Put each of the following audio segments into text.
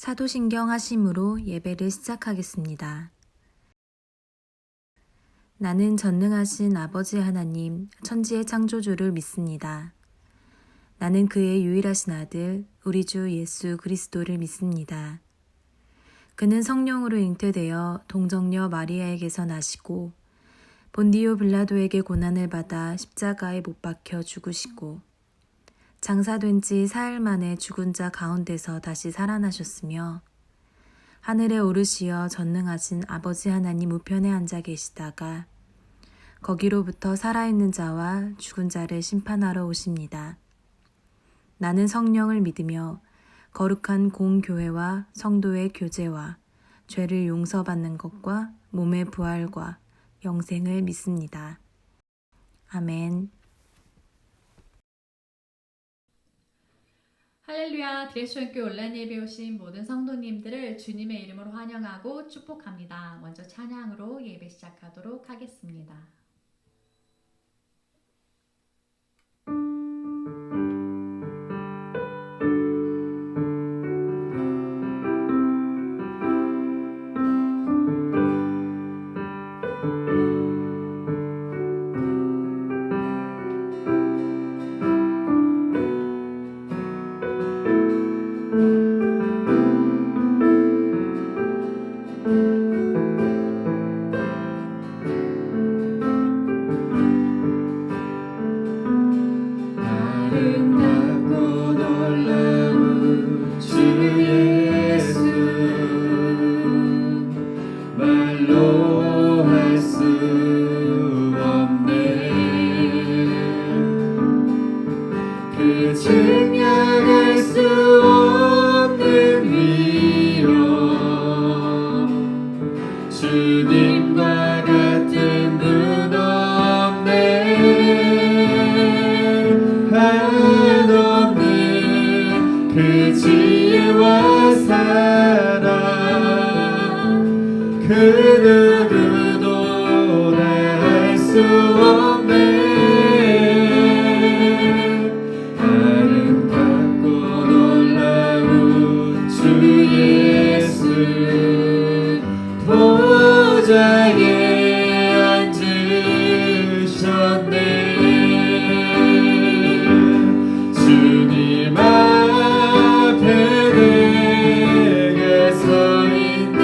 사도신경 하심으로 예배를 시작하겠습니다. 나는 전능하신 아버지 하나님, 천지의 창조주를 믿습니다. 나는 그의 유일하신 아들, 우리 주 예수 그리스도를 믿습니다. 그는 성령으로 잉태되어 동정녀 마리아에게서 나시고 본디오 빌라도에게 고난을 받아 십자가에 못 박혀 죽으시고 장사된 지 사흘 만에 죽은 자 가운데서 다시 살아나셨으며 하늘에 오르시어 전능하신 아버지 하나님 우편에 앉아 계시다가 거기로부터 살아있는 자와 죽은 자를 심판하러 오십니다. 나는 성령을 믿으며 거룩한 공교회와 성도의 교제와 죄를 용서받는 것과 몸의 부활과 영생을 믿습니다. 아멘. 할렐루야, 드레스원교회 온라인 예배 오신 모든 성도님들을 주님의 이름으로 환영하고 축복합니다. 먼저 찬양으로 예배 시작하도록 하겠습니다. 증명할 수 없는 위엄 주님과 같은 분 없네 한없는 그 지혜와 사랑 그 누구도 다 할 수 없네 보좌에 앉으셨네 주님 앞에 내가 서 있네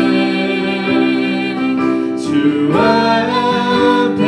주 앞에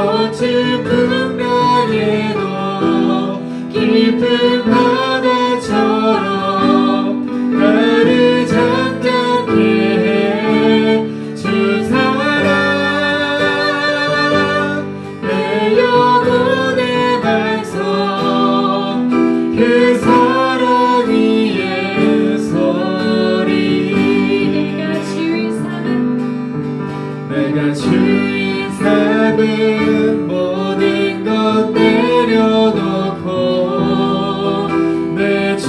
거친 풍랑에도 깊은 바다처럼 나를 잠잠케 해 주 사랑 내 영혼의 반석 그 사랑 위에 서리 내가 주인 삼은 모든 것 내려놓고 내 주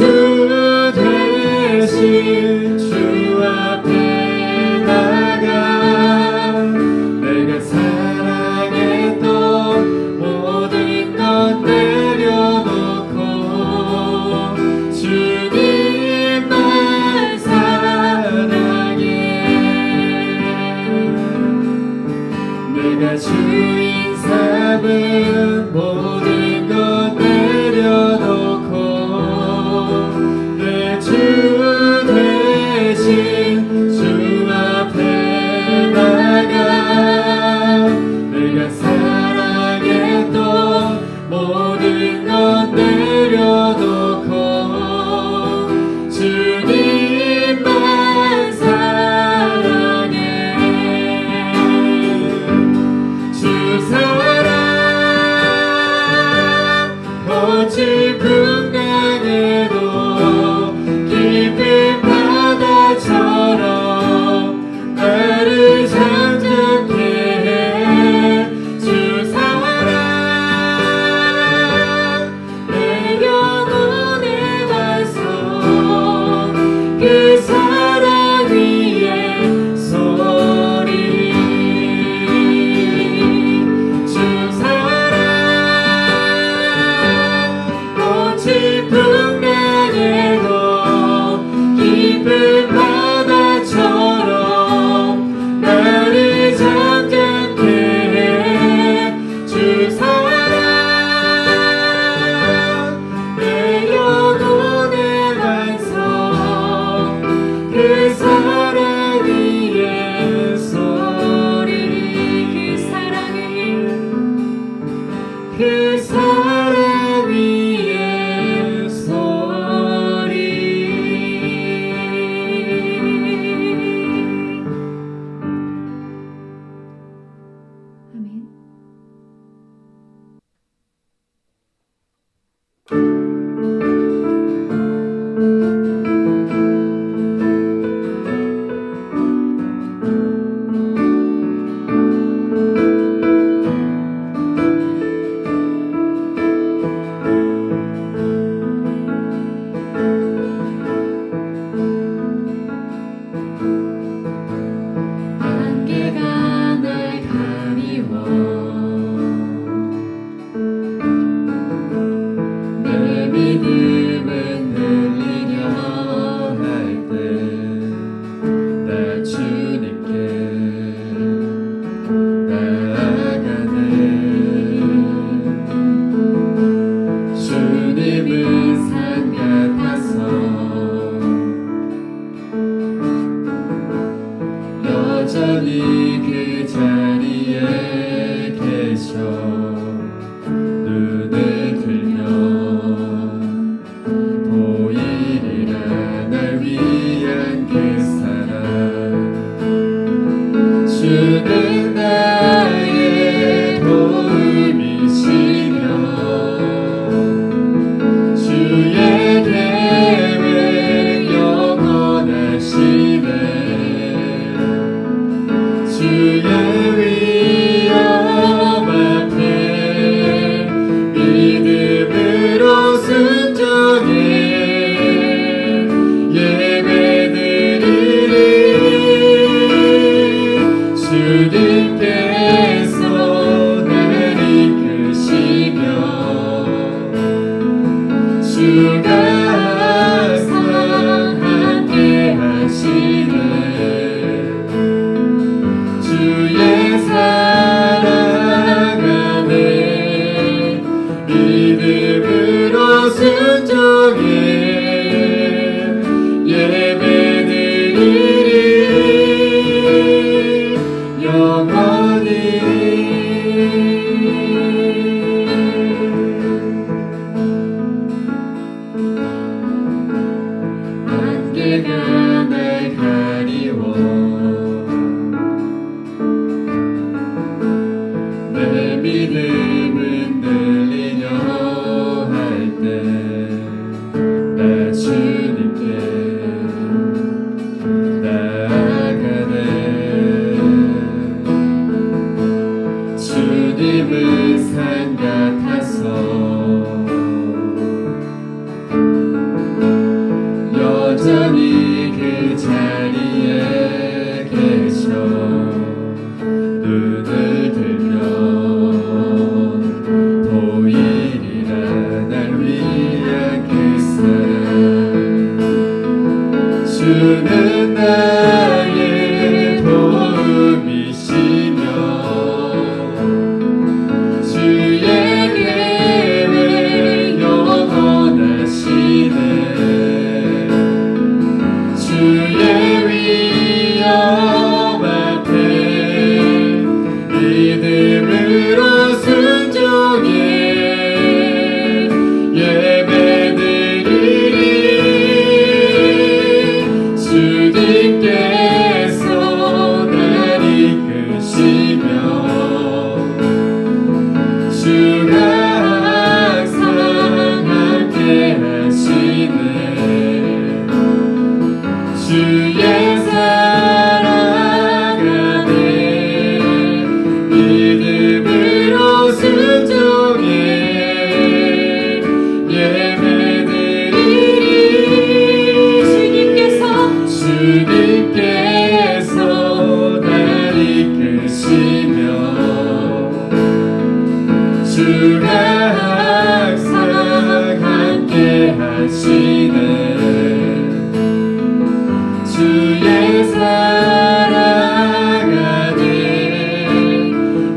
대신 주 앞에 나가 내가 사랑했던 모든 것 내려놓고 주님만 사랑해 내가 주인 삼은 모든 것 내려놓고 내 주 대신 주 앞에 나가 내가 사랑했던 모든 것 내려놓고 주님만 사랑해 주 사랑 거친 풍랑에도 깊은 바다처럼 나를 잠잠케 해 주 사랑 내 영혼의 반석 그 사랑 위에 서리 주 사랑 거친 풍랑에도 깊은 바다처럼 나를 잠잠케 해 주 사랑 내 영혼의 반석 그 사랑 위에 서리 그 사랑 위에 서리 아멘. 믿음은 들리려 할 때 나 주님께 나아가네. 주님은 산 같아서 여전히 그 자리에 계셔. 눈을 들면 보이리라 날 위한 그 사랑. 주는 나의 도움이시며 주의 계획 영원하시네. 주의 위엄 앞에 믿음으로 순종해 예배드리리. 주님께서 날 이끄시며 주가 항상 함께 하시네. 주의 사랑 안에 믿음으로 순종해 예배드리리. 주님께서 날 이끄시며 주가 항상 함께 하시네. 주의 사랑 안에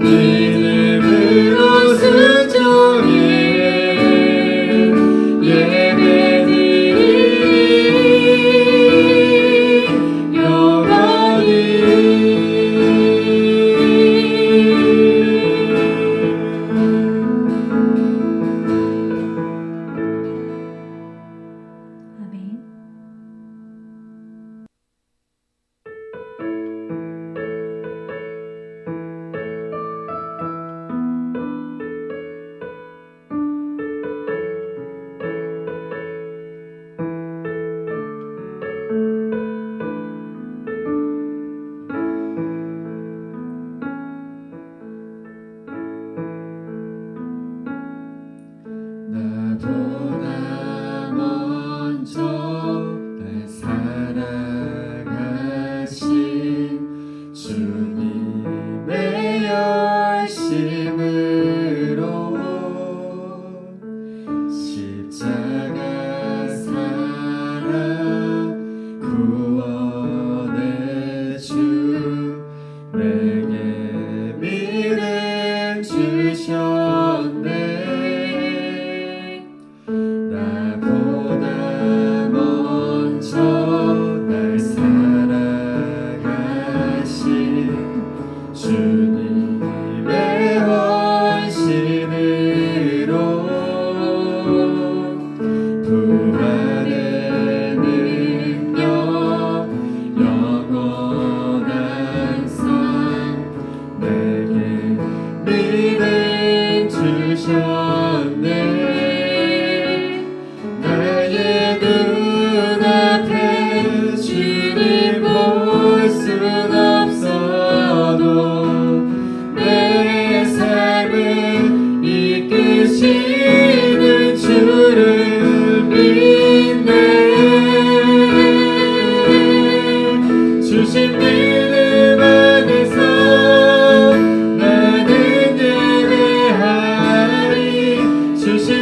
믿음으로 순종해 예배드리리. 영원히. 아멘. 나보다 먼저 날 사랑하신 주님의 열심으로 십자가 사랑 구원의 주 내게 믿음 주셨네. 나보다 먼저 날 사랑하신 주님의 헌신으로 부활의 능력 영원한 상 내게 믿음 주셨네. 나의 눈앞에 주님 볼 순 없어도 내 삶을 이끄시는 주를 믿네. 주신 믿음 안에서 나는 예배하리. 주신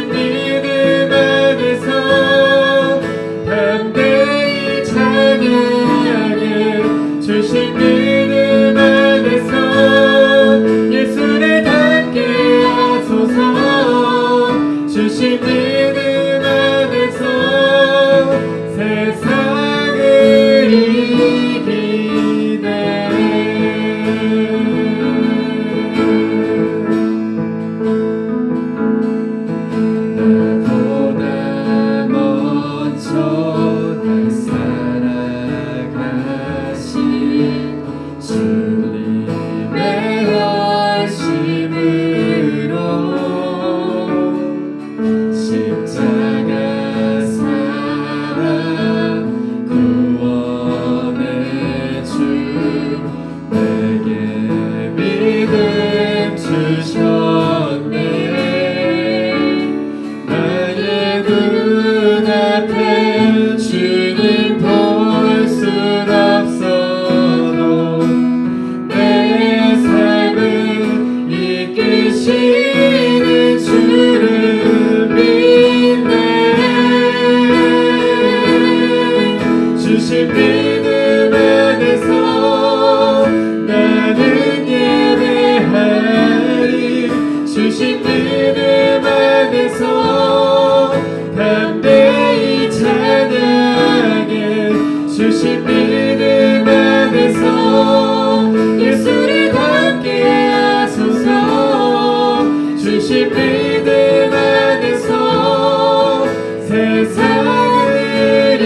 주신 믿음 안에서 담대히 찬양해 주신 믿음 안에서 예수를 닮게 하소서 주신 믿음 안에서 세상을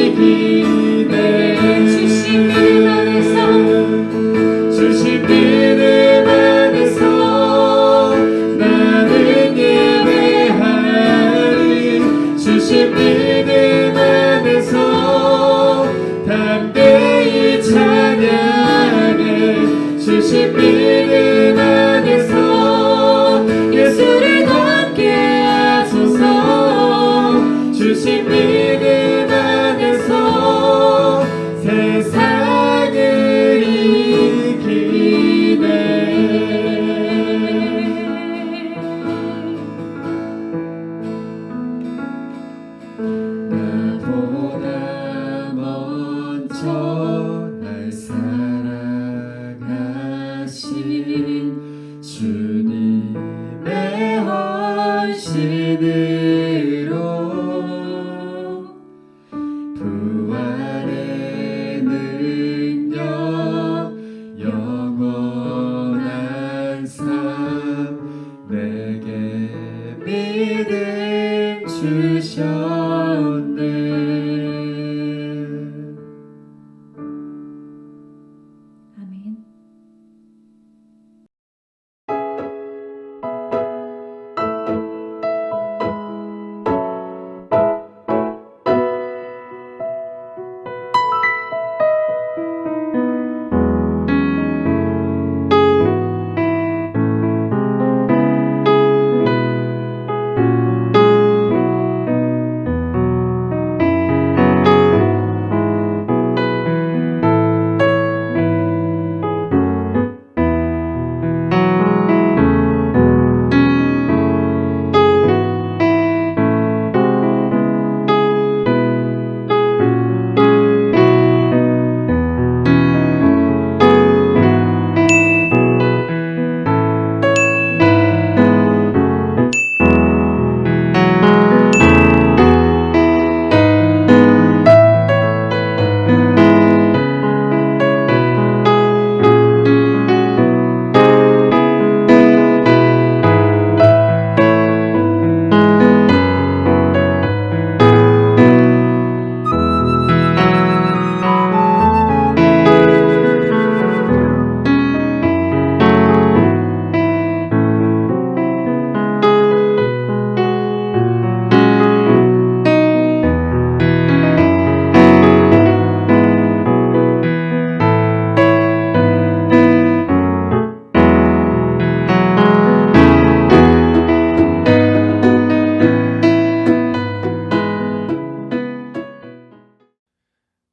이기네 주신 믿음 안에서 주신 믿음 안에서 나는 예배하리 주신 믿음 안에서 담대히 찬양해 주신 믿음 안에서 예수를 닮게 하소서 주신 믿음 안에서 세상을 나보다 먼저 날 사랑하신 주님의 헌신으로 부활의 능력 영원한 삶 내게 믿음 주셨네. 아멘.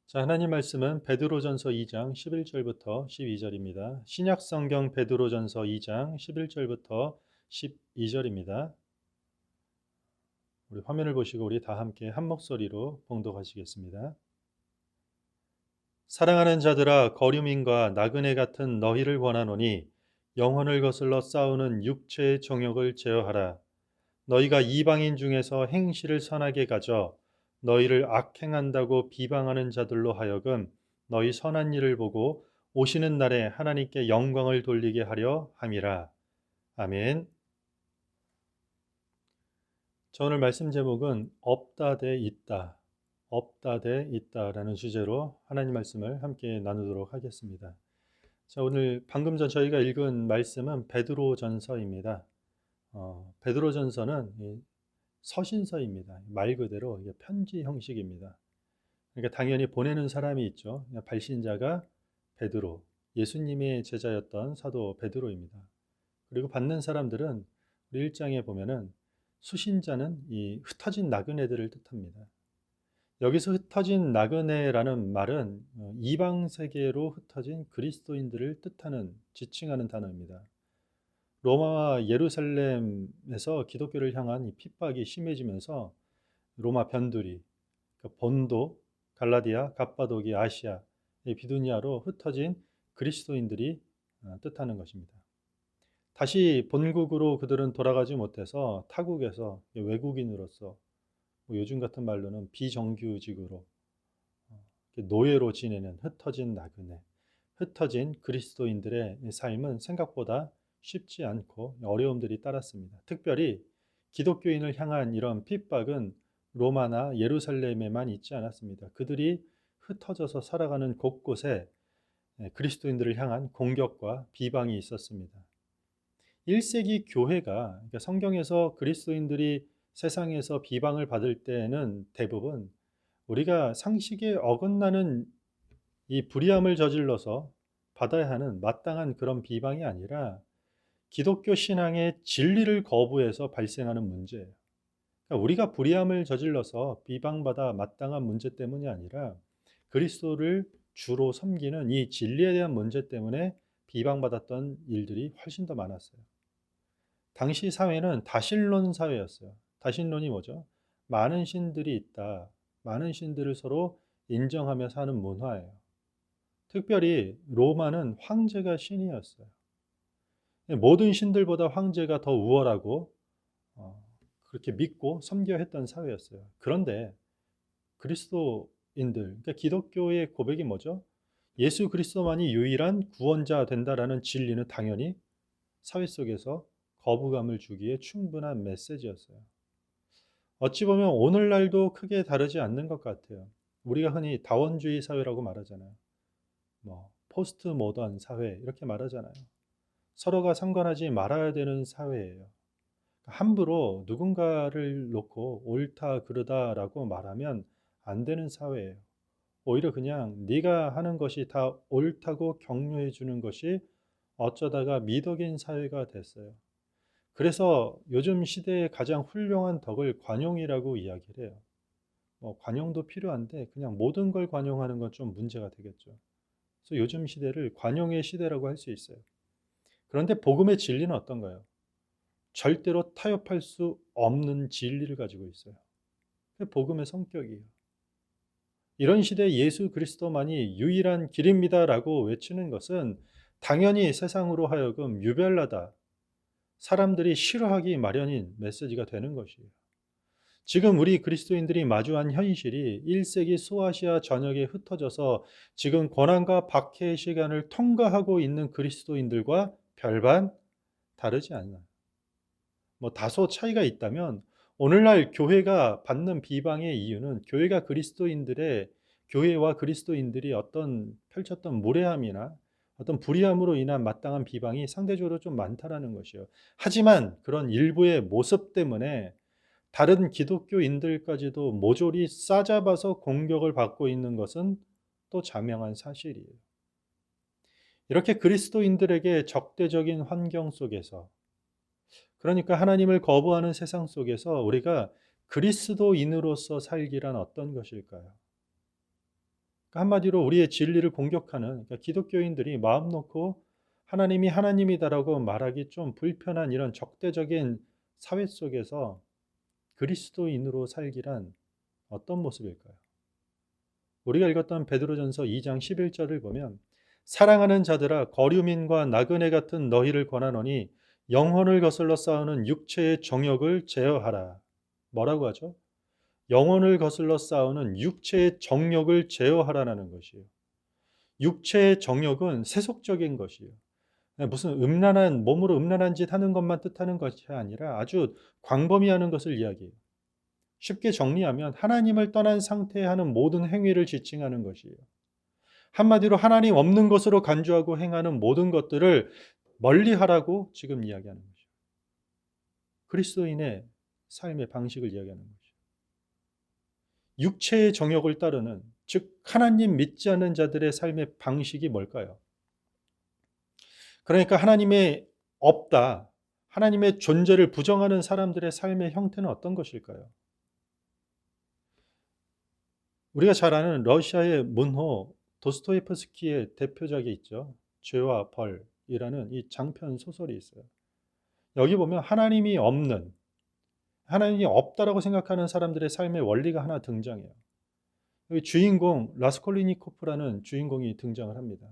자, 하나님 말씀은 베드로전서 2장 11절부터 12절입니다. 신약 성경 베드로전서 2장 11절부터 12절입니다. 우리 화면을 보시고 우리 다 함께 한 목소리로 봉독하시겠습니다. 사랑하는 자들아, 거류민과 나그네 같은 너희를 권하노니 영혼을 거슬러 싸우는 육체의 정욕을 제어하라. 너희가 이방인 중에서 행실을 선하게 가져 너희를 악행한다고 비방하는 자들로 하여금 너희 선한 일을 보고 오시는 날에 하나님께 영광을 돌리게 하려 함이라. 아멘. 저 오늘 말씀 제목은 없다 대 있다, 없다 대 있다라는 주제로 하나님 말씀을 함께 나누도록 하겠습니다. 자, 오늘 방금 전 저희가 읽은 말씀은 베드로전서입니다. 베드로전서는 서신서입니다. 말 그대로 이게 편지 형식입니다. 그러니까 당연히 보내는 사람이 있죠. 발신자가 베드로, 예수님의 제자였던 사도 베드로입니다. 그리고 받는 사람들은 우리 1장에 보면은 수신자는 이 흩어진 나그네들을 뜻합니다. 여기서 흩어진 나그네라는 말은 이방 세계로 흩어진 그리스도인들을 뜻하는 지칭하는 단어입니다. 로마와 예루살렘에서 기독교를 향한 이 핍박이 심해지면서 로마 변두리, 본도, 갈라디아, 갑바도기, 아시아, 비두니아로 흩어진 그리스도인들이 뜻하는 것입니다. 다시 본국으로 그들은 돌아가지 못해서 타국에서 외국인으로서 요즘 같은 말로는 비정규직으로 노예로 지내는 흩어진 나그네, 흩어진 그리스도인들의 삶은 생각보다 쉽지 않고 어려움들이 따랐습니다. 특별히 기독교인을 향한 이런 핍박은 로마나 예루살렘에만 있지 않았습니다. 그들이 흩어져서 살아가는 곳곳에 그리스도인들을 향한 공격과 비방이 있었습니다. 1세기 교회가 그러니까 성경에서 그리스도인들이 세상에서 비방을 받을 때에는 대부분 우리가 상식에 어긋나는 이 불의함을 저질러서 받아야 하는 마땅한 그런 비방이 아니라 기독교 신앙의 진리를 거부해서 발생하는 문제예요. 그러니까 우리가 불의함을 저질러서 비방받아 마땅한 문제 때문이 아니라 그리스도를 주로 섬기는 이 진리에 대한 문제 때문에 비방받았던 일들이 훨씬 더 많았어요. 당시 사회는 다신론 사회였어요. 다신론이 뭐죠? 많은 신들이 있다. 많은 신들을 서로 인정하며 사는 문화예요. 특별히 로마는 황제가 신이었어요. 모든 신들보다 황제가 더 우월하고 그렇게 믿고 섬겨야 했던 사회였어요. 그런데 그리스도인들, 그러니까 기독교의 고백이 뭐죠? 예수 그리스도만이 유일한 구원자 된다라는 진리는 당연히 사회 속에서 거부감을 주기에 충분한 메시지였어요. 어찌 보면 오늘날도 크게 다르지 않는 것 같아요. 우리가 흔히 다원주의 사회라고 말하잖아요. 포스트 모던 사회 이렇게 말하잖아요. 서로가 상관하지 말아야 되는 사회예요. 함부로 누군가를 놓고 옳다 그르다라고 말하면 안 되는 사회예요. 오히려 그냥 네가 하는 것이 다 옳다고 격려해 주는 것이 어쩌다가 미덕인 사회가 됐어요. 그래서 요즘 시대의 가장 훌륭한 덕을 관용이라고 이야기를 해요. 관용도 필요한데 그냥 모든 걸 관용하는 건 좀 문제가 되겠죠. 그래서 요즘 시대를 관용의 시대라고 할 수 있어요. 그런데 복음의 진리는 어떤가요? 절대로 타협할 수 없는 진리를 가지고 있어요. 그게 복음의 성격이에요. 이런 시대에 예수 그리스도만이 유일한 길입니다라고 외치는 것은 당연히 세상으로 하여금 유별나다, 사람들이 싫어하기 마련인 메시지가 되는 것이에요. 지금 우리 그리스도인들이 마주한 현실이 1세기 소아시아 전역에 흩어져서 지금 고난과 박해의 시간을 통과하고 있는 그리스도인들과 별반 다르지 않아요. 다소 차이가 있다면 오늘날 교회가 받는 비방의 이유는 교회와 그리스도인들이 어떤 펼쳤던 무례함이나 어떤 불의함으로 인한 마땅한 비방이 상대적으로 좀 많다라는 것이요. 하지만 그런 일부의 모습 때문에 다른 기독교인들까지도 모조리 싸잡아서 공격을 받고 있는 것은 또 자명한 사실이에요. 이렇게 그리스도인들에게 적대적인 환경 속에서, 그러니까 하나님을 거부하는 세상 속에서 우리가 그리스도인으로서 살기란 어떤 것일까요? 한마디로 우리의 진리를 공격하는, 그러니까 기독교인들이 마음 놓고 하나님이 하나님이다라고 말하기 좀 불편한 이런 적대적인 사회 속에서 그리스도인으로 살기란 어떤 모습일까요? 우리가 읽었던 베드로전서 2장 11절을 보면 사랑하는 자들아 거류민과 나그네 같은 너희를 권하노니 영혼을 거슬러 싸우는 육체의 정욕을 제어하라. 뭐라고 하죠? 영혼을 거슬러 싸우는 육체의 정욕을 제어하라는 것이에요. 육체의 정욕은 세속적인 것이에요. 무슨 몸으로 음란한 짓 하는 것만 뜻하는 것이 아니라 아주 광범위하는 것을 이야기해요. 쉽게 정리하면 하나님을 떠난 상태에 하는 모든 행위를 지칭하는 것이에요. 한마디로 하나님 없는 것으로 간주하고 행하는 모든 것들을 멀리하라고 지금 이야기하는 것이죠. 그리스도인의 삶의 방식을 이야기하는 것이죠. 육체의 정욕을 따르는, 즉 하나님 믿지 않는 자들의 삶의 방식이 뭘까요? 그러니까 하나님의 없다, 하나님의 존재를 부정하는 사람들의 삶의 형태는 어떤 것일까요? 우리가 잘 아는 러시아의 문호 도스토옙스키의 대표작이 있죠. 죄와 벌이라는 이 장편 소설이 있어요. 여기 보면 하나님이 없다라고 생각하는 사람들의 삶의 원리가 하나 등장해요. 여기 주인공 라스콜리니코프라는 주인공이 등장을 합니다.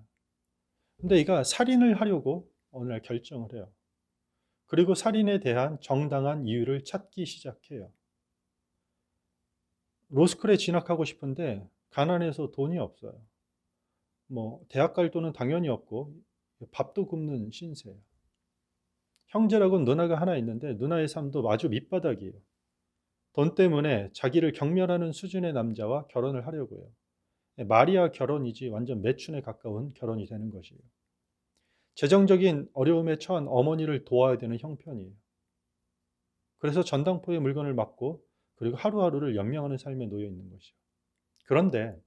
근데 이가 살인을 하려고 어느 날 결정을 해요. 그리고 살인에 대한 정당한 이유를 찾기 시작해요. 로스쿨에 진학하고 싶은데 가난해서 돈이 없어요. 대학 갈 돈은 당연히 없고 밥도 굶는 신세예요. 형제라고는 누나가 하나 있는데 누나의 삶도 아주 밑바닥이에요. 돈 때문에 자기를 경멸하는 수준의 남자와 결혼을 하려고 해요. 말이야 결혼이지 완전 매춘에 가까운 결혼이 되는 것이에요. 재정적인 어려움에 처한 어머니를 도와야 되는 형편이에요. 그래서 전당포의 물건을 맡고 그리고 하루하루를 연명하는 삶에 놓여 있는 것이죠. 그런데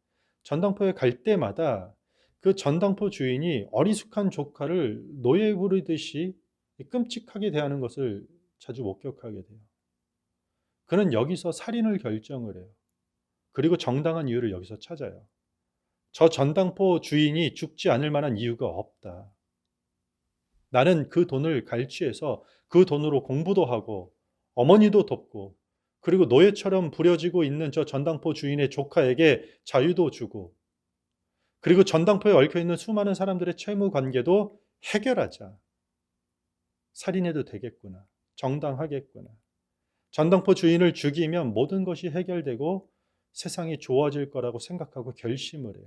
전당포에 갈 때마다 그 전당포 주인이 어리숙한 조카를 노예 부르듯이 끔찍하게 대하는 것을 자주 목격하게 돼요. 그는 여기서 살인을 결정을 해요. 그리고 정당한 이유를 여기서 찾아요. 저 전당포 주인이 죽지 않을 만한 이유가 없다. 나는 그 돈을 갈취해서 그 돈으로 공부도 하고 어머니도 돕고 그리고 노예처럼 부려지고 있는 저 전당포 주인의 조카에게 자유도 주고 그리고 전당포에 얽혀있는 수많은 사람들의 채무 관계도 해결하자. 살인해도 되겠구나. 정당하겠구나. 전당포 주인을 죽이면 모든 것이 해결되고 세상이 좋아질 거라고 생각하고 결심을 해요.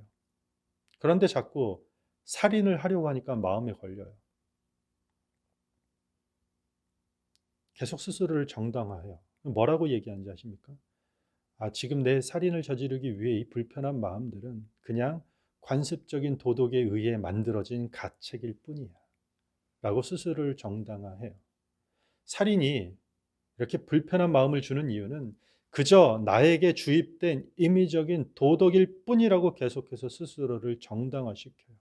그런데 자꾸 살인을 하려고 하니까 마음에 걸려요. 계속 스스로를 정당화해요. 뭐라고 얘기하는지 아십니까? 지금 내 살인을 저지르기 위해 이 불편한 마음들은 그냥 관습적인 도덕에 의해 만들어진 가책일 뿐이야. 라고 스스로를 정당화해요. 살인이 이렇게 불편한 마음을 주는 이유는 그저 나에게 주입된 임의적인 도덕일 뿐이라고 계속해서 스스로를 정당화시켜요.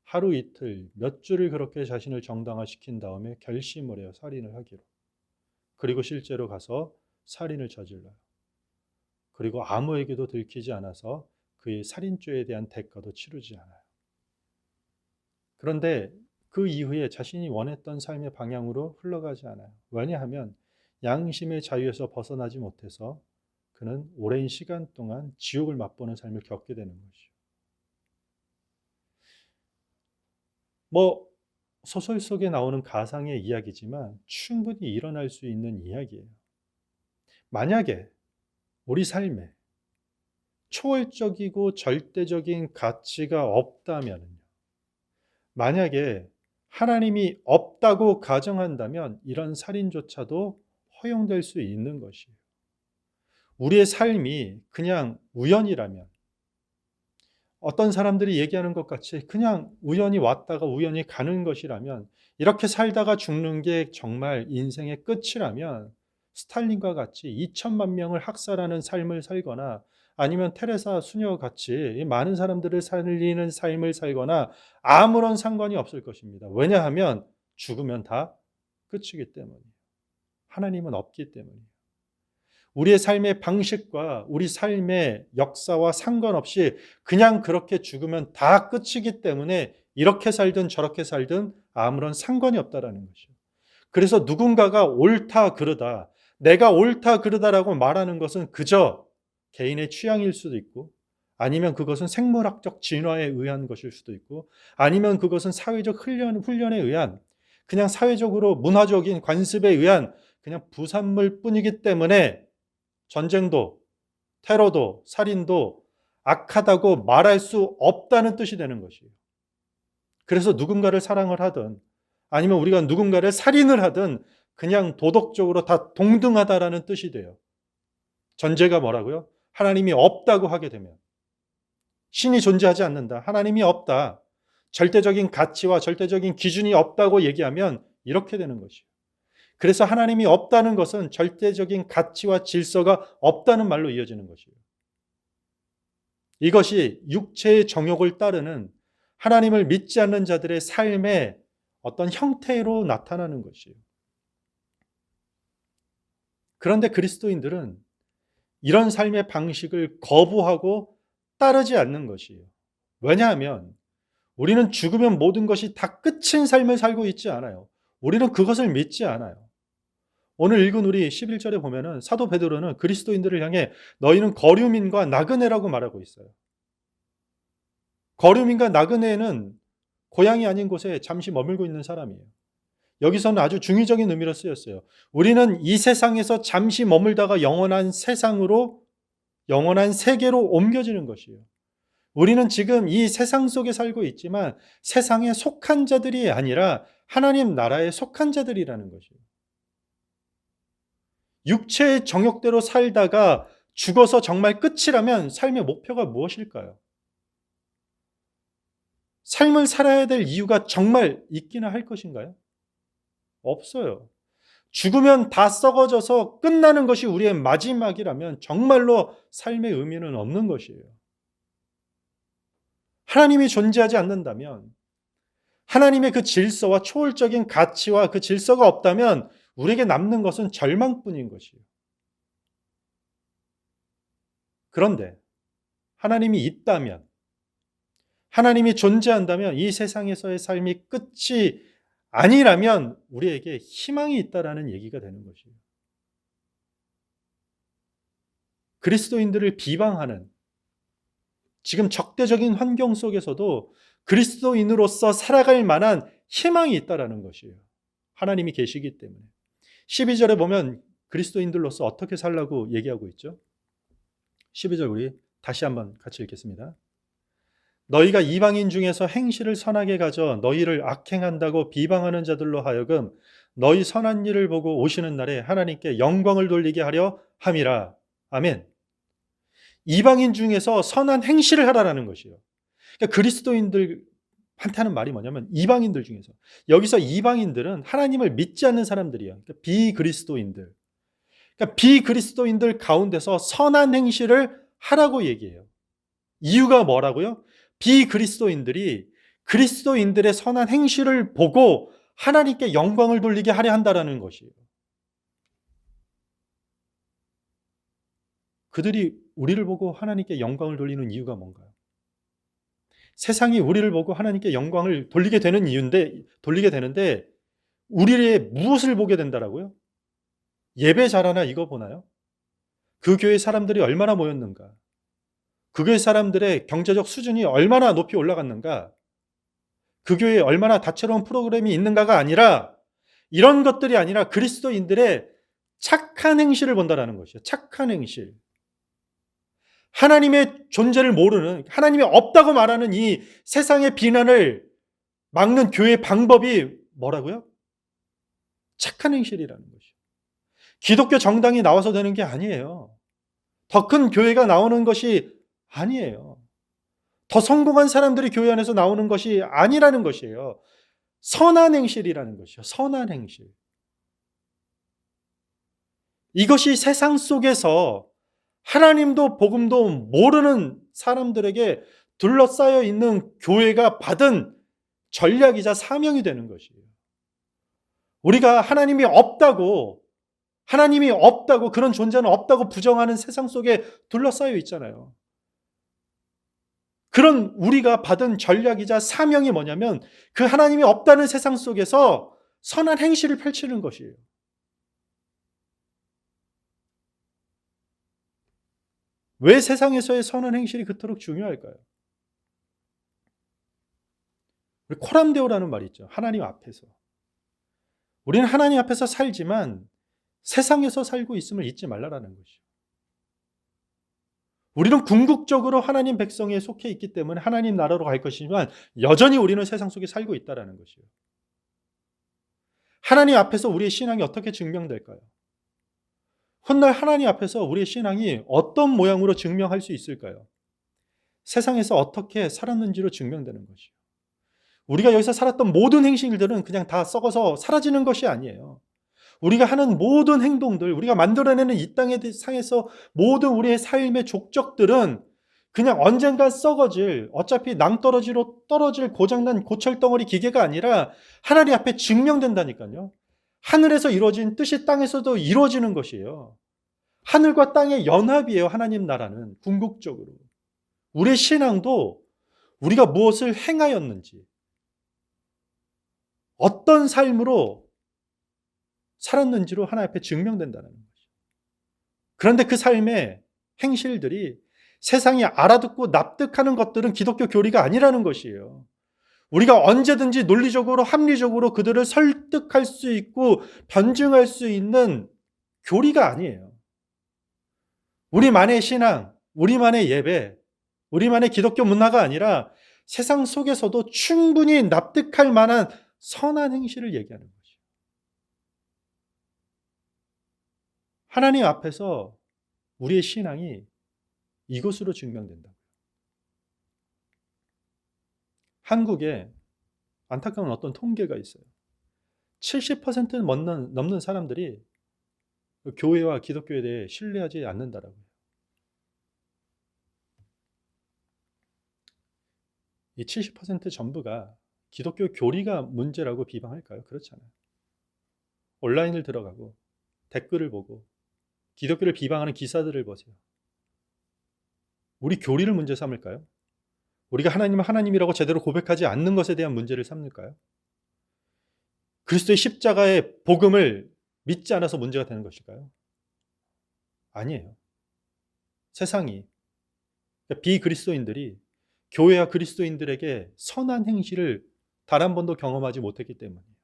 하루 이틀 몇 주를 그렇게 자신을 정당화시킨 다음에 결심을 해요. 살인을 하기로. 그리고 실제로 가서 살인을 저질러요. 그리고 아무에게도 들키지 않아서 그의 살인죄에 대한 대가도 치르지 않아요. 그런데 그 이후에 자신이 원했던 삶의 방향으로 흘러가지 않아요. 왜냐하면 양심의 자유에서 벗어나지 못해서 그는 오랜 시간 동안 지옥을 맛보는 삶을 겪게 되는 것이죠. 소설 속에 나오는 가상의 이야기지만 충분히 일어날 수 있는 이야기예요. 만약에 우리 삶에 초월적이고 절대적인 가치가 없다면요. 만약에 하나님이 없다고 가정한다면 이런 살인조차도 허용될 수 있는 것이에요. 우리의 삶이 그냥 우연이라면 어떤 사람들이 얘기하는 것 같이 그냥 우연히 왔다가 우연히 가는 것이라면 이렇게 살다가 죽는 게 정말 인생의 끝이라면 스탈린과 같이 2천만 명을 학살하는 삶을 살거나 아니면 테레사 수녀같이 많은 사람들을 살리는 삶을 살거나 아무런 상관이 없을 것입니다. 왜냐하면 죽으면 다 끝이기 때문이에요. 하나님은 없기 때문이에요. 우리의 삶의 방식과 우리 삶의 역사와 상관없이 그냥 그렇게 죽으면 다 끝이기 때문에 이렇게 살든 저렇게 살든 아무런 상관이 없다라는 것이죠. 그래서 누군가가 옳다 그르다, 내가 옳다 그르다라고 말하는 것은 그저 개인의 취향일 수도 있고 아니면 그것은 생물학적 진화에 의한 것일 수도 있고 아니면 그것은 사회적 훈련에 의한 그냥 사회적으로 문화적인 관습에 의한 그냥 부산물 뿐이기 때문에 전쟁도 테러도 살인도 악하다고 말할 수 없다는 뜻이 되는 것이에요. 그래서 누군가를 사랑을 하든 아니면 우리가 누군가를 살인을 하든 그냥 도덕적으로 다 동등하다라는 뜻이 돼요. 전제가 뭐라고요? 하나님이 없다고 하게 되면 신이 존재하지 않는다. 하나님이 없다. 절대적인 가치와 절대적인 기준이 없다고 얘기하면 이렇게 되는 것이에요. 그래서 하나님이 없다는 것은 절대적인 가치와 질서가 없다는 말로 이어지는 것이에요. 이것이 육체의 정욕을 따르는 하나님을 믿지 않는 자들의 삶의 어떤 형태로 나타나는 것이에요. 그런데 그리스도인들은 이런 삶의 방식을 거부하고 따르지 않는 것이에요. 왜냐하면 우리는 죽으면 모든 것이 다 끝인 삶을 살고 있지 않아요. 우리는 그것을 믿지 않아요. 오늘 읽은 우리 11절에 보면은 사도 베드로는 그리스도인들을 향해 너희는 거류민과 나그네라고 말하고 있어요. 거류민과 나그네는 고향이 아닌 곳에 잠시 머물고 있는 사람이에요. 여기서는 아주 중의적인 의미로 쓰였어요. 우리는 이 세상에서 잠시 머물다가 영원한 세상으로, 영원한 세계로 옮겨지는 것이에요. 우리는 지금 이 세상 속에 살고 있지만 세상에 속한 자들이 아니라 하나님 나라에 속한 자들이라는 것이에요. 육체의 정욕대로 살다가 죽어서 정말 끝이라면 삶의 목표가 무엇일까요? 삶을 살아야 될 이유가 정말 있기나 할 것인가요? 없어요. 죽으면 다 썩어져서 끝나는 것이 우리의 마지막이라면 정말로 삶의 의미는 없는 것이에요. 하나님이 존재하지 않는다면, 하나님의 그 질서와 초월적인 가치와 그 질서가 없다면 우리에게 남는 것은 절망뿐인 것이에요. 그런데 하나님이 있다면, 하나님이 존재한다면 이 세상에서의 삶이 끝이 아니라면 우리에게 희망이 있다라는 얘기가 되는 것이에요. 그리스도인들을 비방하는 지금 적대적인 환경 속에서도 그리스도인으로서 살아갈 만한 희망이 있다라는 것이에요. 하나님이 계시기 때문에. 12절에 보면 그리스도인들로서 어떻게 살라고 얘기하고 있죠? 12절 우리 다시 한번 같이 읽겠습니다. 너희가 이방인 중에서 행실을 선하게 가져 너희를 악행한다고 비방하는 자들로 하여금 너희 선한 일을 보고 오시는 날에 하나님께 영광을 돌리게 하려 함이라. 아멘. 이방인 중에서 선한 행실을 하라라는 것이에요. 그러니까 그리스도인들한테는 말이 뭐냐면 이방인들 중에서, 여기서 이방인들은 하나님을 믿지 않는 사람들이에요. 그러니까 비그리스도인들. 그러니까 비그리스도인들 가운데서 선한 행실을 하라고 얘기해요. 이유가 뭐라고요? 비그리스도인들이 그리스도인들의 선한 행실을 보고 하나님께 영광을 돌리게 하려 한다라는 것이에요. 그들이 우리를 보고 하나님께 영광을 돌리는 이유가 뭔가요? 세상이 우리를 보고 하나님께 영광을 돌리게 되는데 우리의 무엇을 보게 된다라고요? 예배 잘하나 이거 보나요? 그 교회 사람들이 얼마나 모였는가? 그 교회 사람들의 경제적 수준이 얼마나 높이 올라갔는가? 그 교회에 얼마나 다채로운 프로그램이 있는가가 아니라, 이런 것들이 아니라 그리스도인들의 착한 행실을 본다라는 것이에요. 착한 행실. 하나님의 존재를 모르는, 하나님이 없다고 말하는 이 세상의 비난을 막는 교회의 방법이 뭐라고요? 착한 행실이라는 것이에요. 기독교 정당이 나와서 되는 게 아니에요. 더 큰 교회가 나오는 것이 아니에요. 더 성공한 사람들이 교회 안에서 나오는 것이 아니라는 것이에요. 선한 행실이라는 것이요. 선한 행실. 이것이 세상 속에서 하나님도 복음도 모르는 사람들에게 둘러싸여 있는 교회가 받은 전략이자 사명이 되는 것이에요. 우리가 하나님이 없다고 그런 존재는 없다고 부정하는 세상 속에 둘러싸여 있잖아요. 그런 우리가 받은 전략이자 사명이 뭐냐면 그 하나님이 없다는 세상 속에서 선한 행실을 펼치는 것이에요. 왜 세상에서의 선한 행실이 그토록 중요할까요? 우리 코람데오라는 말이 있죠. 하나님 앞에서. 우리는 하나님 앞에서 살지만 세상에서 살고 있음을 잊지 말라라는 것이죠. 우리는 궁극적으로 하나님 백성에 속해 있기 때문에 하나님 나라로 갈 것이지만 여전히 우리는 세상 속에 살고 있다는 것이에요. 하나님 앞에서 우리의 신앙이 어떻게 증명될까요? 훗날 하나님 앞에서 우리의 신앙이 어떤 모양으로 증명할 수 있을까요? 세상에서 어떻게 살았는지로 증명되는 것이에요. 우리가 여기서 살았던 모든 행실들은 그냥 다 썩어서 사라지는 것이 아니에요. 우리가 하는 모든 행동들, 우리가 만들어내는 이 땅의 상에서 모든 우리의 삶의 족적들은 그냥 언젠가 썩어질, 어차피 낭떠러지로 떨어질 고장난 고철덩어리 기계가 아니라 하나님 앞에 증명된다니까요. 하늘에서 이루어진 뜻이 땅에서도 이루어지는 것이에요. 하늘과 땅의 연합이에요. 하나님 나라는 궁극적으로. 우리의 신앙도 우리가 무엇을 행하였는지, 어떤 삶으로 살았는지로 하나님 앞에 증명된다는 거죠. 그런데 그 삶의 행실들이 세상이 알아듣고 납득하는 것들은 기독교 교리가 아니라는 것이에요. 우리가 언제든지 논리적으로 합리적으로 그들을 설득할 수 있고 변증할 수 있는 교리가 아니에요. 우리만의 신앙, 우리만의 예배, 우리만의 기독교 문화가 아니라 세상 속에서도 충분히 납득할 만한 선한 행실을 얘기하는 거죠. 하나님 앞에서 우리의 신앙이 이것으로 증명된다. 한국에 안타까운 어떤 통계가 있어요. 70% 넘는 사람들이 교회와 기독교에 대해 신뢰하지 않는다라고요. 이 70% 전부가 기독교 교리가 문제라고 비방할까요? 그렇잖아요. 온라인을 들어가고 댓글을 보고 기독교를 비방하는 기사들을 보세요. 우리 교리를 문제 삼을까요? 우리가 하나님은 하나님이라고 제대로 고백하지 않는 것에 대한 문제를 삼을까요? 그리스도의 십자가의 복음을 믿지 않아서 문제가 되는 것일까요? 아니에요. 세상이, 그러니까 비그리스도인들이 교회와 그리스도인들에게 선한 행실을 단 한 번도 경험하지 못했기 때문이에요.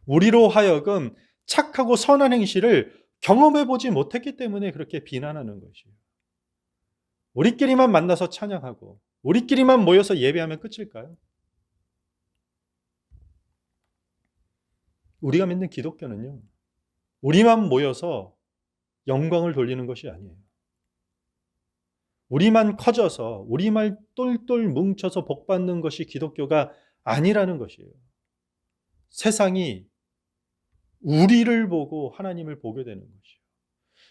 우리로 하여금 착하고 선한 행실을 경험해 보지 못했기 때문에 그렇게 비난하는 것이에요. 우리끼리만 만나서 찬양하고 우리끼리만 모여서 예배하면 끝일까요? 우리가 믿는 기독교는요, 우리만 모여서 영광을 돌리는 것이 아니에요. 우리만 커져서 우리만 똘똘 뭉쳐서 복받는 것이 기독교가 아니라는 것이에요. 세상이 우리를 보고 하나님을 보게 되는 것이요.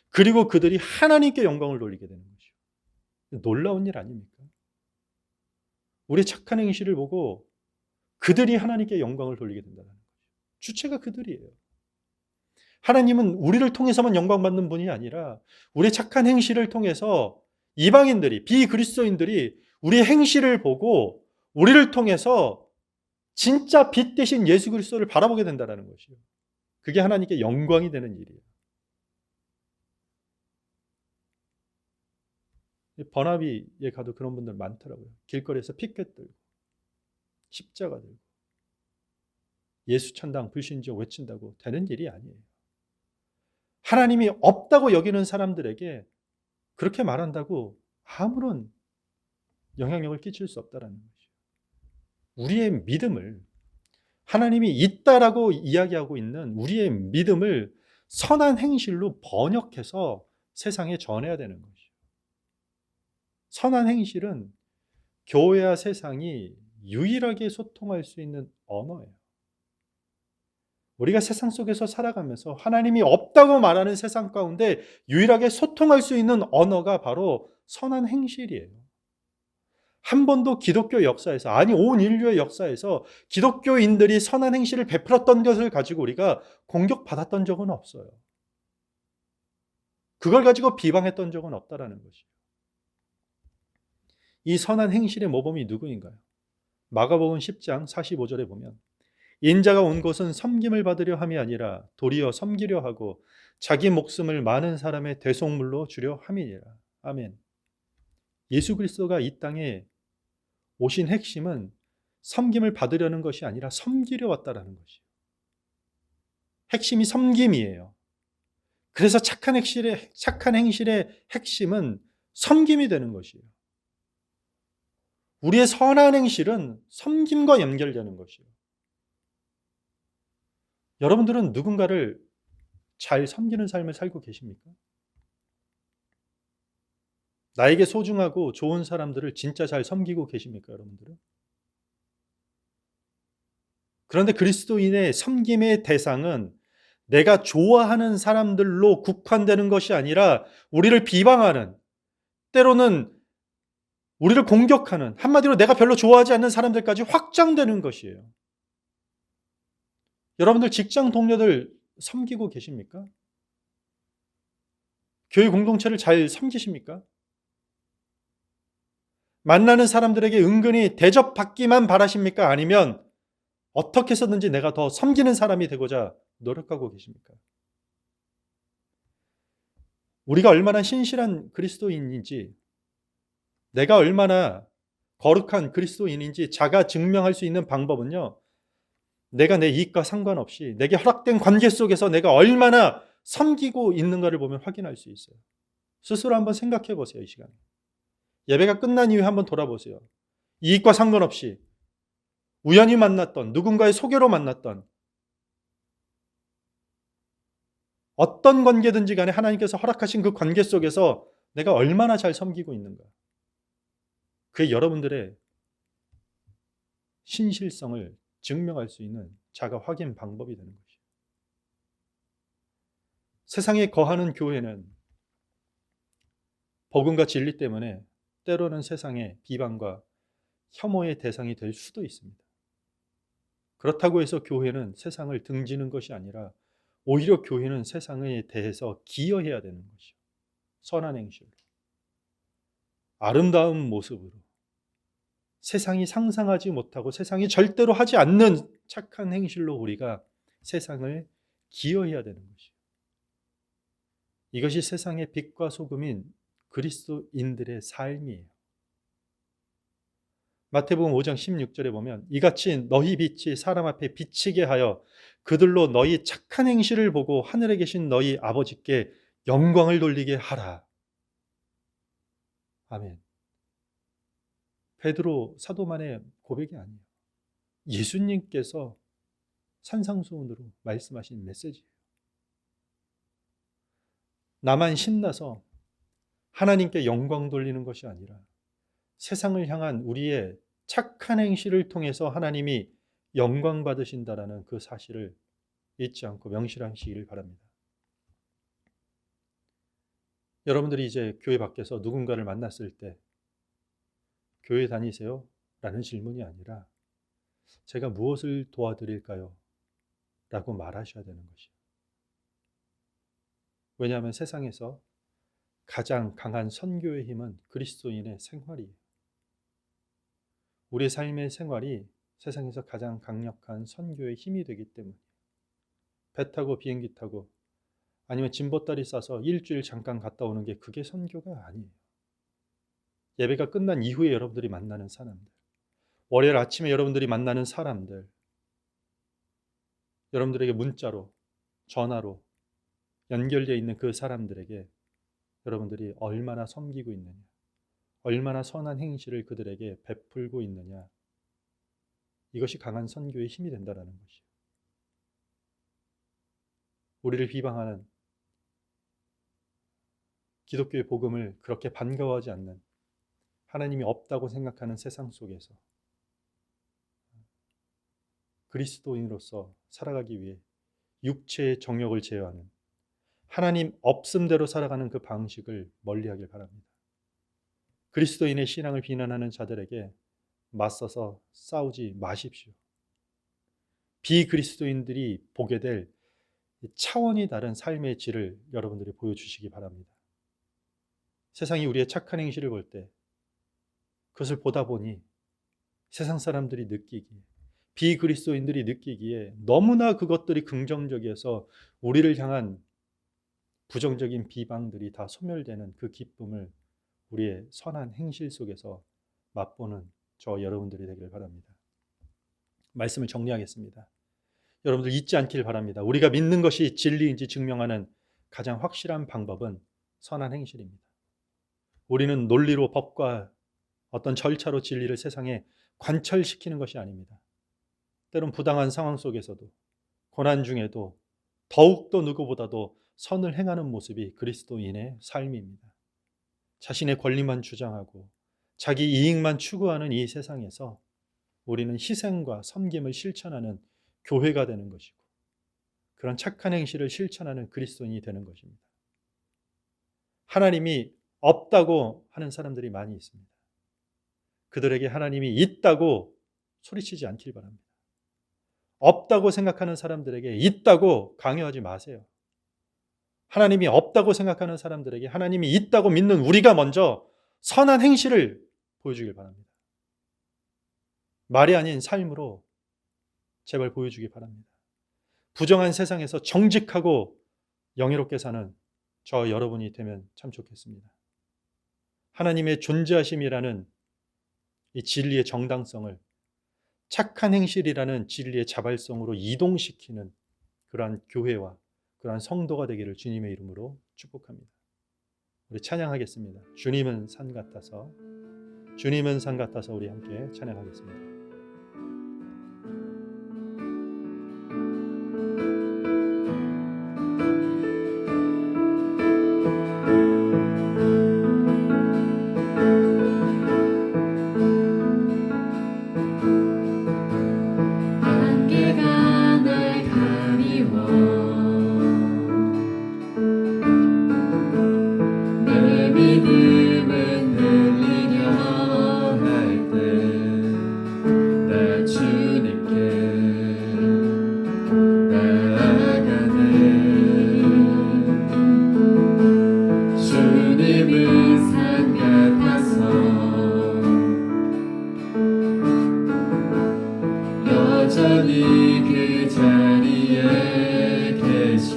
그리고 그들이 하나님께 영광을 돌리게 되는 것이요. 놀라운 일 아닙니까? 우리의 착한 행실을 보고 그들이 하나님께 영광을 돌리게 된다는 거죠. 주체가 그들이에요. 하나님은 우리를 통해서만 영광받는 분이 아니라 우리의 착한 행실을 통해서 이방인들이, 비그리스도인들이 우리의 행실을 보고 우리를 통해서 진짜 빛 대신 예수 그리스도를 바라보게 된다는 것이에요. 그게 하나님께 영광이 되는 일이에요. 버나비에 가도 그런 분들 많더라고요. 길거리에서 피켓 들고 십자가 들고 예수 천당 불신자 외친다고 되는 일이 아니에요. 하나님이 없다고 여기는 사람들에게 그렇게 말한다고 아무런 영향력을 끼칠 수 없다는 것이죠. 우리의 믿음을, 하나님이 있다라고 이야기하고 있는 우리의 믿음을 선한 행실로 번역해서 세상에 전해야 되는 것이죠. 선한 행실은 교회와 세상이 유일하게 소통할 수 있는 언어예요. 우리가 세상 속에서 살아가면서 하나님이 없다고 말하는 세상 가운데 유일하게 소통할 수 있는 언어가 바로 선한 행실이에요. 한 번도 기독교 역사에서, 아니 온 인류의 역사에서 기독교인들이 선한 행실을 베풀었던 것을 가지고 우리가 공격받았던 적은 없어요. 그걸 가지고 비방했던 적은 없다라는 것이에요. 이 선한 행실의 모범이 누구인가요? 마가복음 10장 45절에 보면 인자가 온 곳은 섬김을 받으려 함이 아니라 도리어 섬기려 하고 자기 목숨을 많은 사람의 대속물로 주려 함이니라. 아멘. 예수 그리스도가 이 땅에 오신 핵심은 섬김을 받으려는 것이 아니라 섬기려 왔다라는 것이에요. 핵심이 섬김이에요. 그래서 착한 행실의 핵심은 섬김이 되는 것이에요. 우리의 선한 행실은 섬김과 연결되는 것이에요. 여러분들은 누군가를 잘 섬기는 삶을 살고 계십니까? 나에게 소중하고 좋은 사람들을 진짜 잘 섬기고 계십니까, 여러분들은? 그런데 그리스도인의 섬김의 대상은 내가 좋아하는 사람들로 국한되는 것이 아니라 우리를 비방하는, 때로는 우리를 공격하는, 한마디로 내가 별로 좋아하지 않는 사람들까지 확장되는 것이에요. 여러분들 직장 동료들 섬기고 계십니까? 교회 공동체를 잘 섬기십니까? 만나는 사람들에게 은근히 대접받기만 바라십니까? 아니면 어떻게 해서든지 내가 더 섬기는 사람이 되고자 노력하고 계십니까? 우리가 얼마나 신실한 그리스도인인지, 내가 얼마나 거룩한 그리스도인인지 자가 증명할 수 있는 방법은요, 내가 내 이익과 상관없이 내게 허락된 관계 속에서 내가 얼마나 섬기고 있는가를 보면 확인할 수 있어요. 스스로 한번 생각해 보세요. 이 시간에 예배가 끝난 이후에 한번 돌아보세요. 이익과 상관없이 우연히 만났던, 누군가의 소개로 만났던 어떤 관계든지 간에 하나님께서 허락하신 그 관계 속에서 내가 얼마나 잘 섬기고 있는가. 그게 여러분들의 신실성을 증명할 수 있는 자가 확인 방법이 되는 것이에요. 세상에 거하는 교회는 복음과 진리 때문에 때로는 세상의 비방과 혐오의 대상이 될 수도 있습니다. 그렇다고 해서 교회는 세상을 등지는 것이 아니라 오히려 교회는 세상에 대해서 기여해야 되는 것이요. 선한 행실로, 아름다운 모습으로, 세상이 상상하지 못하고 세상이 절대로 하지 않는 착한 행실로 우리가 세상을 기여해야 되는 것이요. 이것이 세상의 빛과 소금인 그리스도인들의 삶이에요. 마태복음 5장 16절에 보면 이같이 너희 빛이 사람 앞에 비치게 하여 그들로 너희 착한 행실을 보고 하늘에 계신 너희 아버지께 영광을 돌리게 하라. 아멘. 베드로 사도만의 고백이 아니에요. 예수님께서 산상수훈으로 말씀하신 메시지예요. 나만 신나서 하나님께 영광 돌리는 것이 아니라 세상을 향한 우리의 착한 행실을 통해서 하나님이 영광 받으신다라는 그 사실을 잊지 않고 명실하시기를 바랍니다. 여러분들이 이제 교회 밖에서 누군가를 만났을 때 교회 다니세요? 라는 질문이 아니라 제가 무엇을 도와드릴까요? 라고 말하셔야 되는 것이에요. 왜냐하면 세상에서 가장 강한 선교의 힘은 그리스도인의 생활이에요. 우리의 삶의 생활이 세상에서 가장 강력한 선교의 힘이 되기 때문에 배 타고 비행기 타고 아니면 짐보따리 싸서 일주일 잠깐 갔다 오는 게 그게 선교가 아니에요. 예배가 끝난 이후에 여러분들이 만나는 사람들, 월요일 아침에 여러분들이 만나는 사람들, 여러분들에게 문자로, 전화로 연결되어 있는 그 사람들에게 여러분들이 얼마나 섬기고 있느냐, 얼마나 선한 행실을 그들에게 베풀고 있느냐, 이것이 강한 선교의 힘이 된다는 것이에요. 우리를 비방하는 기독교의 복음을 그렇게 반가워하지 않는, 하나님이 없다고 생각하는 세상 속에서 그리스도인으로서 살아가기 위해 육체의 정욕을 제어하는, 하나님 없음대로 살아가는 그 방식을 멀리하길 바랍니다. 그리스도인의 신앙을 비난하는 자들에게 맞서서 싸우지 마십시오. 비그리스도인들이 보게 될 차원이 다른 삶의 질을 여러분들이 보여주시기 바랍니다. 세상이 우리의 착한 행실을 볼 때 그것을 보다 보니 세상 사람들이 느끼기에, 비그리스도인들이 느끼기에 너무나 그것들이 긍정적이어서 우리를 향한 부정적인 비방들이 다 소멸되는 그 기쁨을 우리의 선한 행실 속에서 맛보는 저 여러분들이 되기를 바랍니다. 말씀을 정리하겠습니다. 여러분들 잊지 않길 바랍니다. 우리가 믿는 것이 진리인지 증명하는 가장 확실한 방법은 선한 행실입니다. 우리는 논리로, 법과 어떤 절차로 진리를 세상에 관철시키는 것이 아닙니다. 때론 부당한 상황 속에서도, 고난 중에도 더욱더 누구보다도 선을 행하는 모습이 그리스도인의 삶입니다. 자신의 권리만 주장하고 자기 이익만 추구하는 이 세상에서 우리는 희생과 섬김을 실천하는 교회가 되는 것이고, 그런 착한 행실을 실천하는 그리스도인이 되는 것입니다. 하나님이 없다고 하는 사람들이 많이 있습니다. 그들에게 하나님이 있다고 소리치지 않길 바랍니다. 없다고 생각하는 사람들에게 있다고 강요하지 마세요. 하나님이 없다고 생각하는 사람들에게 하나님이 있다고 믿는 우리가 먼저 선한 행실을 보여주길 바랍니다. 말이 아닌 삶으로 제발 보여주기 바랍니다. 부정한 세상에서 정직하고 영예롭게 사는 저 여러분이 되면 참 좋겠습니다. 하나님의 존재하심이라는 이 진리의 정당성을 착한 행실이라는 진리의 자발성으로 이동시키는 그러한 교회와 그러한 성도가 되기를 주님의 이름으로 축복합니다. 우리 찬양하겠습니다. 주님은 산 같아서, 주님은 산 같아서 우리 함께 찬양하겠습니다. 안개가 날 가리워 내 믿음은 들리려 할 때 나 주님께 나아가네. 주님은 산 같아서 여전히 그 자리에 계셔.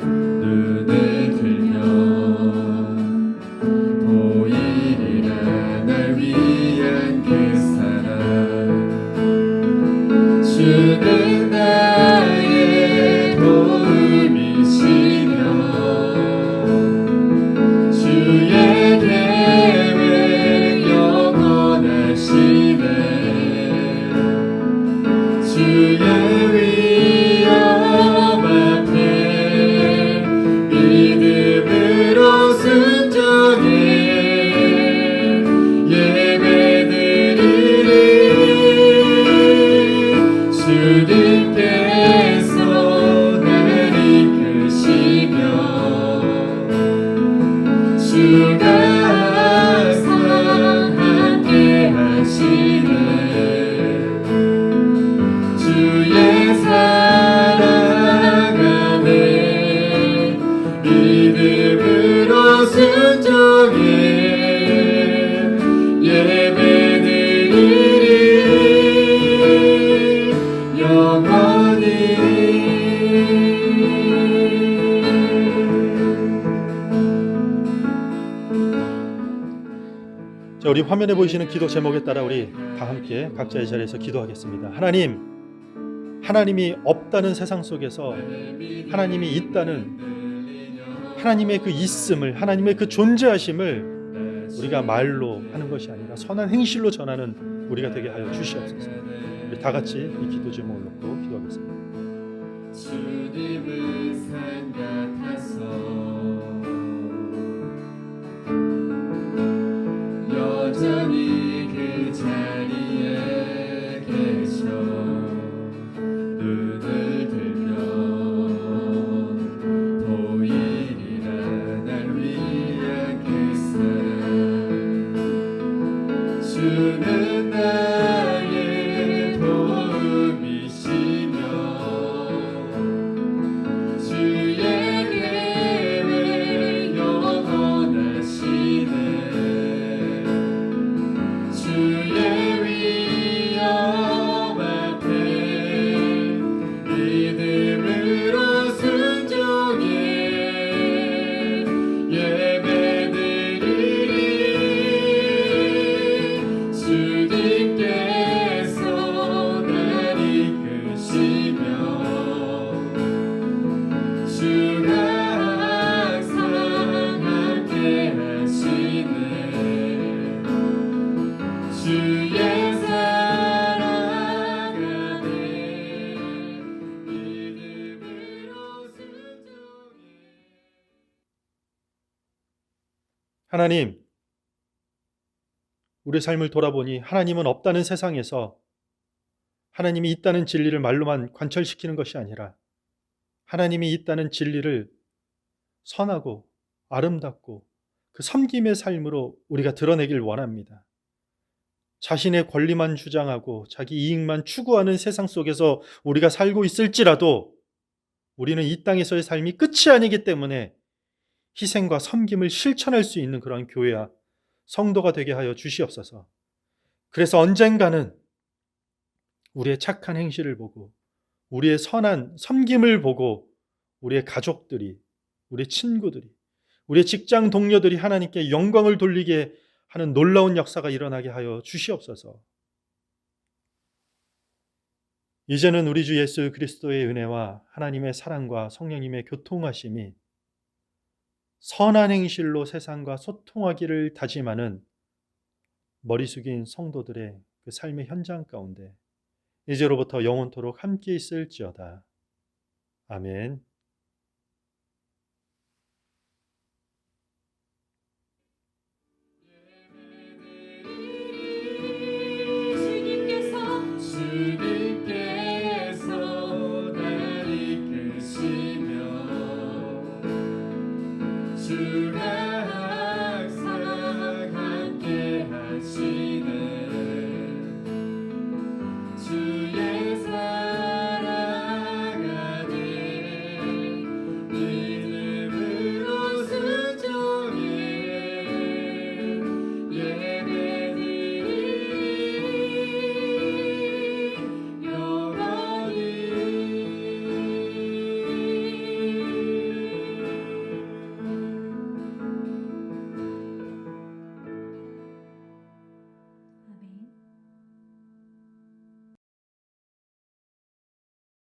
눈을 들면 보이리라 날 위한 그 사랑. 주는 나의 도움이시며 주의 계획 영원하시네. 주의 위엄 앞에 믿음으로 순종해 예배드리리. 주님께서 나를 이끄시며 주가 항상 함께 하시네. 주의 사랑 안에 믿음으로 순종해 예배드리리. 영원히. 자, 우리 화면에 보이시는 기도 제목에 따라 우리 다 함께 각자의 자리에서 기도하겠습니다. 하나님이 없다는 세상 속에서 하나님이 있다는 하나님의 그 있음을, 하나님의 그 존재하심을 우리가 말로 하는 것이 아니라 선한 행실로 전하는 우리가 되게 하여 주시옵소서. 우리 다 같이 이 기도 제목을 놓고 기도하겠습니다. 주님은 산 같아서 여전히 그 자리에 계셔. 눈을 들면 보이리라 날 위한 그 사랑. 주는 나의 도움이시며 주의 계획 영원하시네. 주의 위엄 앞에 믿음으로 순종해 예배드리리. 주님께서 날 이끄시며 주가 항상 함께 하시네. 주의 사랑 안에 믿음으로 순종해. 하나님, 우리 삶을 돌아보니 하나님은 없다는 세상에서 하나님이 있다는 진리를 말로만 관철시키는 것이 아니라 하나님이 있다는 진리를 선하고 아름답고 그 섬김의 삶으로 우리가 드러내길 원합니다. 자신의 권리만 주장하고 자기 이익만 추구하는 세상 속에서 우리가 살고 있을지라도 우리는 이 땅에서의 삶이 끝이 아니기 때문에 희생과 섬김을 실천할 수 있는 그런 교회와 성도가 되게 하여 주시옵소서. 그래서 언젠가는 우리의 착한 행실을 보고 우리의 선한 섬김을 보고 우리의 가족들이, 우리의 친구들이, 우리의 직장 동료들이 하나님께 영광을 돌리게 하는 놀라운 역사가 일어나게 하여 주시옵소서. 이제는 우리 주 예수 그리스도의 은혜와 하나님의 사랑과 성령님의 교통하심이 선한 행실로 세상과 소통하기를 다짐하는 머리 숙인 성도들의 그 삶의 현장 가운데 이제로부터 영원토록 함께 있을지어다. 아멘. 주님께서 날 이끄시며 주